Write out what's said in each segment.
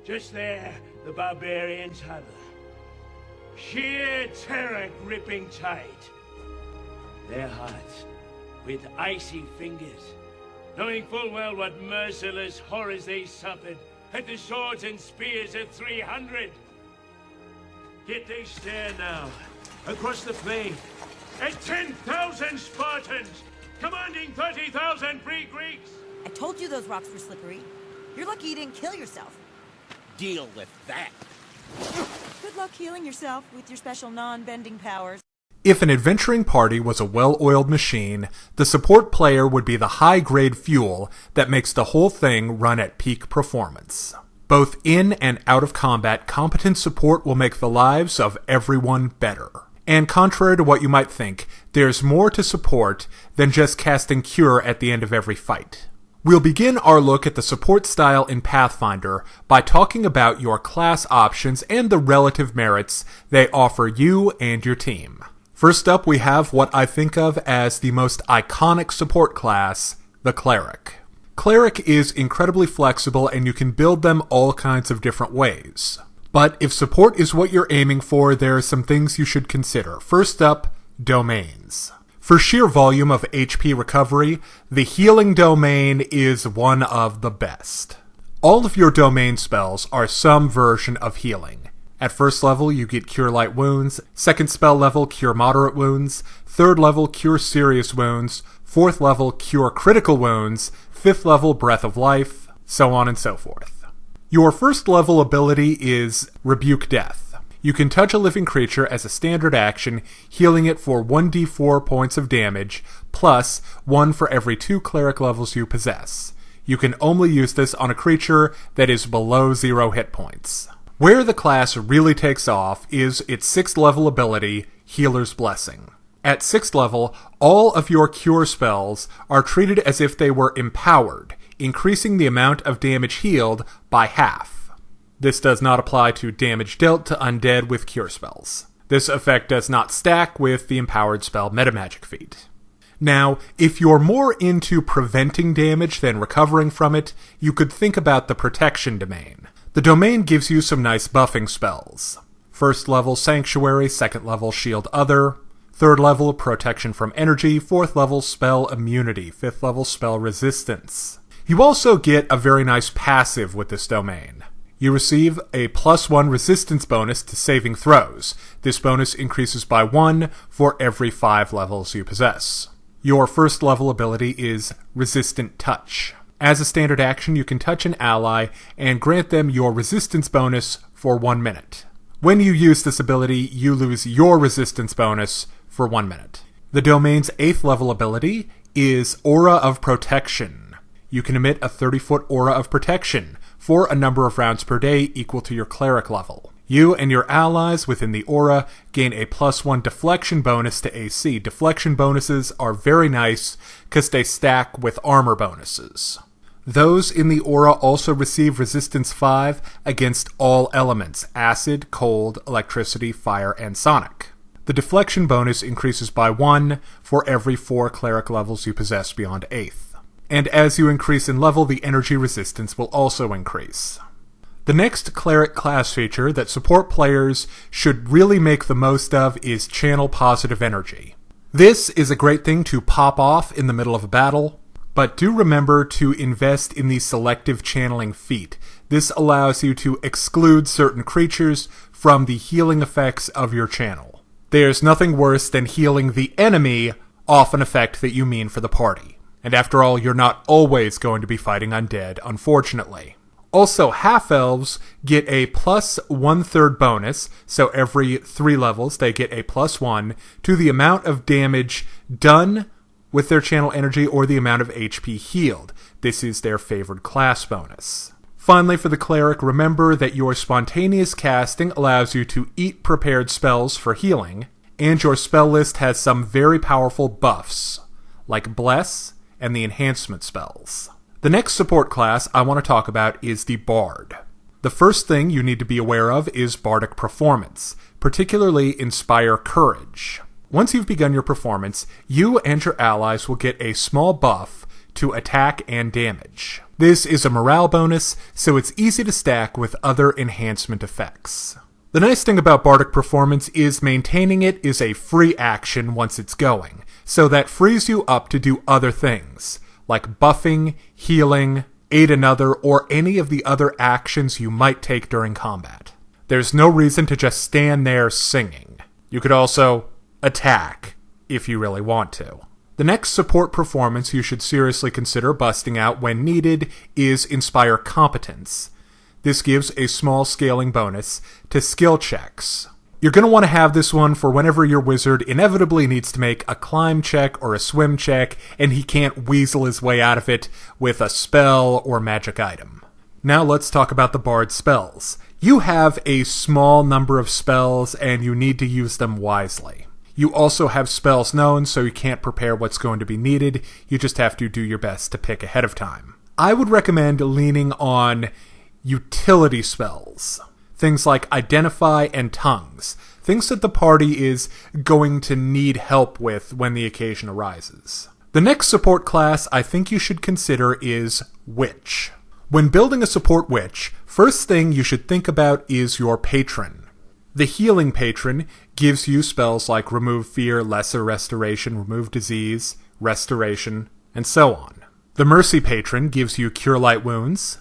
Just there, the barbarians huddle. Sheer terror gripping tight. Their hearts with icy fingers, knowing full well what merciless horrors they suffered at the swords and spears of 300. Yet they stare now, across the plain, at 10,000 Spartans, commanding 30,000 free Greeks! I told you those rocks were slippery. You're lucky you didn't kill yourself. Deal with that. Good luck healing yourself with your special non-bending powers. If an adventuring party was a well-oiled machine, the support player would be the high-grade fuel that makes the whole thing run at peak performance. Both in and out of combat, competent support will make the lives of everyone better. And contrary to what you might think, there's more to support than just casting Cure at the end of every fight. We'll begin our look at the support style in Pathfinder by talking about your class options and the relative merits they offer you and your team. First up, we have what I think of as the most iconic support class, the Cleric. Cleric is incredibly flexible and you can build them all kinds of different ways. But if support is what you're aiming for, there are some things you should consider. First up, domains. For sheer volume of HP recovery, the healing domain is one of the best. All of your domain spells are some version of healing. At first level, you get Cure Light Wounds, second spell level, Cure Moderate Wounds, third level, Cure Serious Wounds, fourth level, Cure Critical Wounds, fifth level, Breath of Life, so on and so forth. Your first level ability is Rebuke Death. You can touch a living creature as a standard action, healing it for 1d4 points of damage, plus 1 for every 2 cleric levels you possess. You can only use this on a creature that is below 0 hit points. Where the class really takes off is its 6th level ability, Healer's Blessing. At 6th level, all of your cure spells are treated as if they were empowered, increasing the amount of damage healed by half. This does not apply to damage dealt to undead with cure spells. This effect does not stack with the empowered spell metamagic feat. Now, if you're more into preventing damage than recovering from it, you could think about the protection domain. The domain gives you some nice buffing spells. First level Sanctuary, second level Shield Other, third level Protection from Energy, fourth level Spell Immunity, fifth level Spell Resistance. You also get a very nice passive with this domain. You receive a +1 resistance bonus to saving throws. This bonus increases by 1 for every 5 levels you possess. Your first level ability is Resistant Touch. As a standard action, you can touch an ally and grant them your resistance bonus for 1 minute. When you use this ability, you lose your resistance bonus for 1 minute. The domain's 8th level ability is Aura of Protection. You can emit a 30-foot aura of protection for a number of rounds per day equal to your cleric level. You and your allies within the aura gain a +1 deflection bonus to AC. Deflection bonuses are very nice because they stack with armor bonuses. Those in the aura also receive resistance 5 against all elements: acid, cold, electricity, fire, and sonic. The deflection bonus increases by 1 for every 4 cleric levels you possess beyond 8th. And as you increase in level, the energy resistance will also increase. The next cleric class feature that support players should really make the most of is Channel Positive Energy. This is a great thing to pop off in the middle of a battle, but do remember to invest in the Selective Channeling feat. This allows you to exclude certain creatures from the healing effects of your channel. There's nothing worse than healing the enemy off an effect that you mean for the party. And after all, you're not always going to be fighting undead, unfortunately. Also, half-elves get a +1/3 bonus, so every 3 levels they get a +1 to the amount of damage done with their channel energy or the amount of HP healed. This is their favored class bonus. Finally, for the cleric, remember that your spontaneous casting allows you to eat prepared spells for healing, and your spell list has some very powerful buffs, like Bless and the enhancement spells. The next support class I want to talk about is the Bard. The first thing you need to be aware of is Bardic Performance, particularly Inspire Courage. Once you've begun your performance, you and your allies will get a small buff to attack and damage. This is a morale bonus, so it's easy to stack with other enhancement effects. The nice thing about Bardic Performance is maintaining it is a free action once it's going, so that frees you up to do other things, like buffing, healing, aid another, or any of the other actions you might take during combat. There's no reason to just stand there singing. You could also attack, if you really want to. The next support performance you should seriously consider busting out when needed is Inspire Competence. This gives a small scaling bonus to skill checks. You're going to want to have this one for whenever your wizard inevitably needs to make a climb check or a swim check, and he can't weasel his way out of it with a spell or magic item. Now let's talk about the Bard's spells. You have a small number of spells, and you need to use them wisely. You also have spells known, so you can't prepare what's going to be needed. You just have to do your best to pick ahead of time. I would recommend leaning on utility spells. Things like Identify and Tongues. Things that the party is going to need help with when the occasion arises. The next support class I think you should consider is Witch. When building a support witch, first thing you should think about is your patron. The healing patron gives you spells like Remove Fear, Lesser Restoration, Remove Disease, Restoration, and so on. The mercy patron gives you Cure Light Wounds,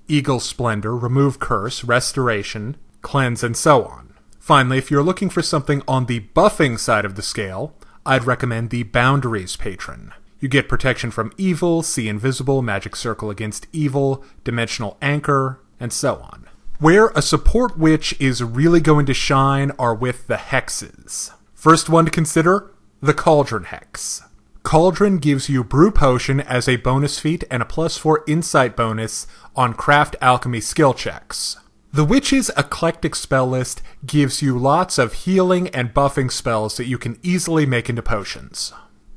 Eagle Splendor, Remove Curse, Restoration, Cleanse, and so on. Finally, if you're looking for something on the buffing side of the scale, I'd recommend the Boundaries patron. You get protection from evil, see invisible, magic circle against evil, dimensional anchor, and so on. Where a support witch is really going to shine are with the hexes. First one to consider, the Cauldron Hex. Cauldron gives you Brew Potion as a bonus feat and a +4 insight bonus on craft alchemy skill checks. The witch's eclectic spell list gives you lots of healing and buffing spells that you can easily make into potions.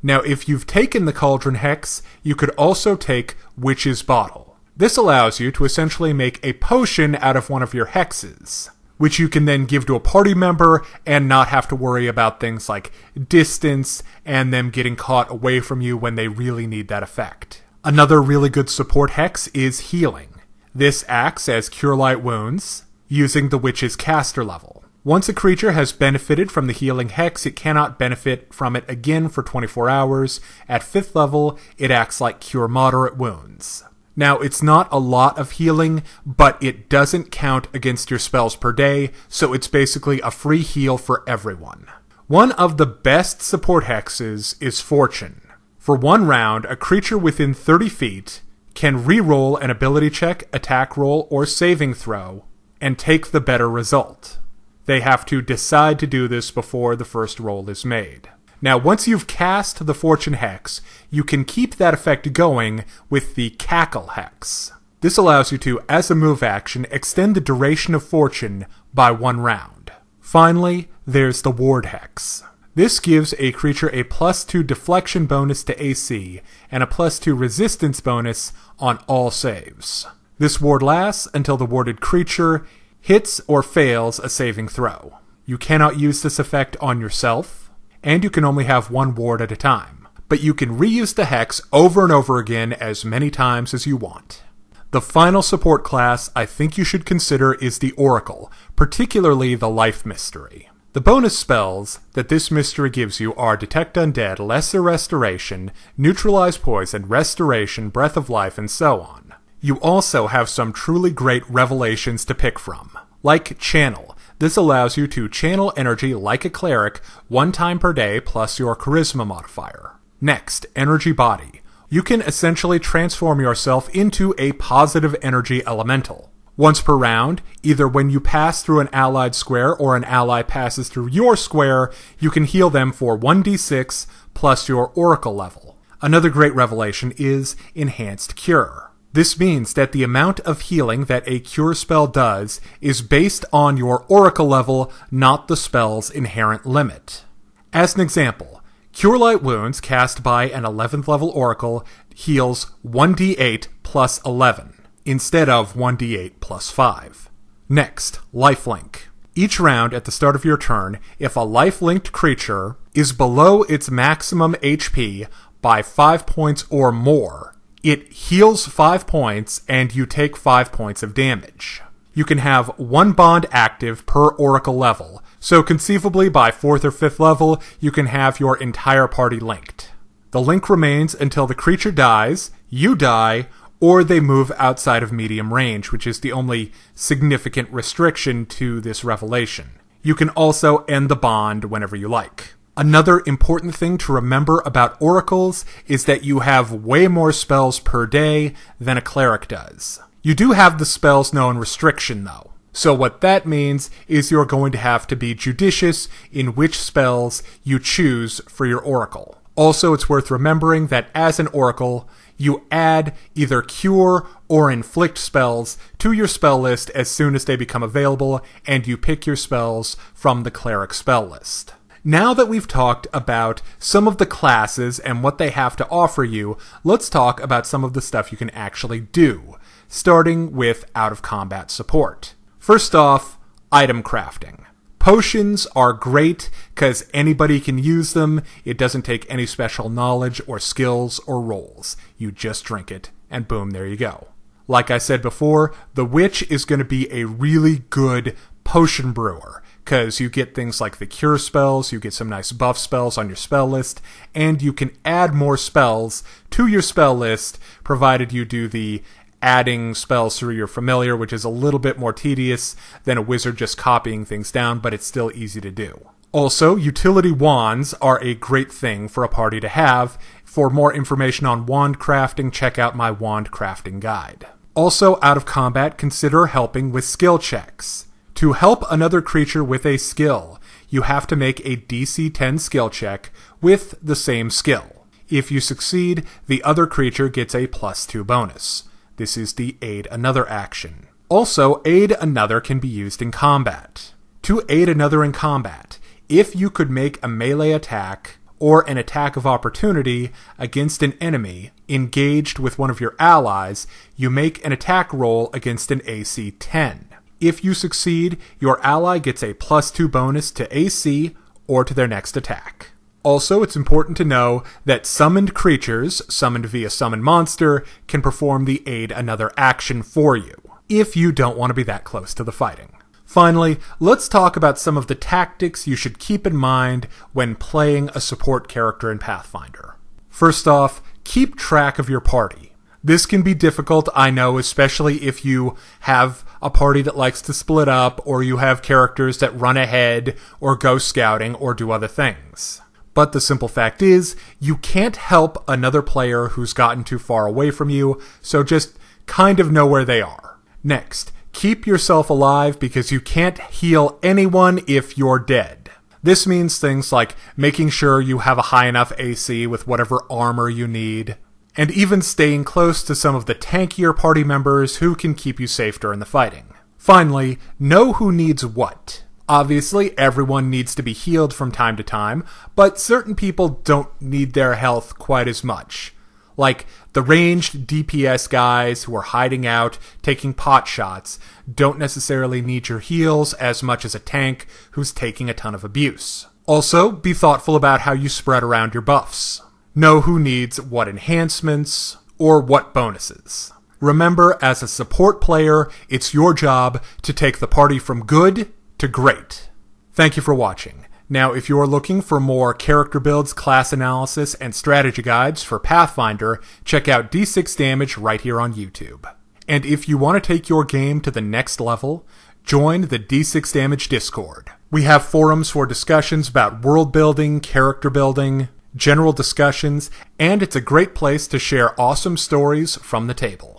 Now, if you've taken the Cauldron Hex, you could also take Witch's Bottle. This allows you to essentially make a potion out of one of your hexes, which you can then give to a party member and not have to worry about things like distance and them getting caught away from you when they really need that effect. Another really good support hex is Healing. This acts as Cure Light Wounds, using the witch's caster level. Once a creature has benefited from the healing hex, it cannot benefit from it again for 24 hours. At 5th level, it acts like Cure Moderate Wounds. Now, it's not a lot of healing, but it doesn't count against your spells per day, so it's basically a free heal for everyone. One of the best support hexes is Fortune. For 1 round, a creature within 30 feet can re-roll an ability check, attack roll, or saving throw, and take the better result. They have to decide to do this before the first roll is made. Now, once you've cast the Fortune Hex, you can keep that effect going with the Cackle Hex. This allows you to, as a move action, extend the duration of Fortune by 1 round. Finally, there's the Ward Hex. This gives a creature a +2 deflection bonus to AC and a +2 resistance bonus on all saves. This ward lasts until the warded creature hits or fails a saving throw. You cannot use this effect on yourself, and you can only have 1 ward at a time, but you can reuse the hex over and over again as many times as you want. The final support class I think you should consider is the Oracle, particularly the Life Mystery. The bonus spells that this mystery gives you are Detect Undead, Lesser Restoration, Neutralize Poison, Restoration, Breath of Life, and so on. You also have some truly great revelations to pick from, like Channel. This allows you to channel energy like a cleric 1 time per day plus your charisma modifier. Next, Energy Bottie. You can essentially transform yourself into a positive energy elemental. Once per round, either when you pass through an allied square or an ally passes through your square, you can heal them for 1d6 plus your oracle level. Another great revelation is Enhanced Cure. This means that the amount of healing that a cure spell does is based on your oracle level, not the spell's inherent limit. As an example, Cure Light Wounds cast by an 11th level oracle heals 1d8 plus 11, instead of 1d8 plus 5. Next, Lifelink. Each round at the start of your turn, if a life-linked creature is below its maximum HP by 5 points or more, It heals 5 points, and you take 5 points of damage. You can have 1 bond active per oracle level, so conceivably by 4th or 5th level, you can have your entire party linked. The link remains until the creature dies, you die, or they move outside of medium range, which is the only significant restriction to this revelation. You can also end the bond whenever you like. Another important thing to remember about oracles is that you have way more spells per day than a cleric does. You do have the spells known restriction though. So what that means is you're going to have to be judicious in which spells you choose for your oracle. Also, it's worth remembering that as an oracle, you add either cure or inflict spells to your spell list as soon as they become available, and you pick your spells from the cleric spell list. Now that we've talked about some of the classes and what they have to offer you, let's talk about some of the stuff you can actually do, starting with out-of-combat support. First off, item crafting. Potions are great because anybody can use them. It doesn't take any special knowledge or skills or rolls. You just drink it, and boom, there you go. Like I said before, the Witch is going to be a really good potion brewer, because you get things like the cure spells, you get some nice buff spells on your spell list, and you can add more spells to your spell list, provided you do the adding spells through your familiar, which is a little bit more tedious than a wizard just copying things down, but it's still easy to do. Also, utility wands are a great thing for a party to have. For more information on wand crafting, check out my wand crafting guide. Also, out of combat, consider helping with skill checks. To help another creature with a skill, you have to make a DC 10 skill check with the same skill. If you succeed, the other creature gets a +2 bonus. This is the Aid Another action. Also, Aid Another can be used in combat. To aid another in combat, if you could make a melee attack or an attack of opportunity against an enemy engaged with one of your allies, you make an attack roll against an AC 10. If you succeed, your ally gets a +2 bonus to AC or to their next attack. Also, it's important to know that summoned creatures, summoned via Summon Monster, can perform the Aid Another action for you, if you don't want to be that close to the fighting. Finally, let's talk about some of the tactics you should keep in mind when playing a support character in Pathfinder. First off, keep track of your party. This can be difficult, I know, especially if you have a party that likes to split up, or you have characters that run ahead, or go scouting, or do other things. But the simple fact is, you can't help another player who's gotten too far away from you, so just kind of know where they are. Next, keep yourself alive because you can't heal anyone if you're dead. This means things like making sure you have a high enough AC with whatever armor you need, and even staying close to some of the tankier party members who can keep you safe during the fighting. Finally, know who needs what. Obviously, everyone needs to be healed from time to time, but certain people don't need their health quite as much. Like, the ranged DPS guys who are hiding out, taking pot shots, don't necessarily need your heals as much as a tank who's taking a ton of abuse. Also, be thoughtful about how you spread around your buffs. Know who needs what enhancements or what bonuses. Remember, as a support player, it's your job to take the party from good to great. Thank you for watching. Now, if you're looking for more character builds, class analysis, and strategy guides for Pathfinder, check out D6 Damage right here on YouTube. And if you want to take your game to the next level, join the D6 Damage Discord. We have forums for discussions about world building, character building, general discussions, and it's a great place to share awesome stories from the table.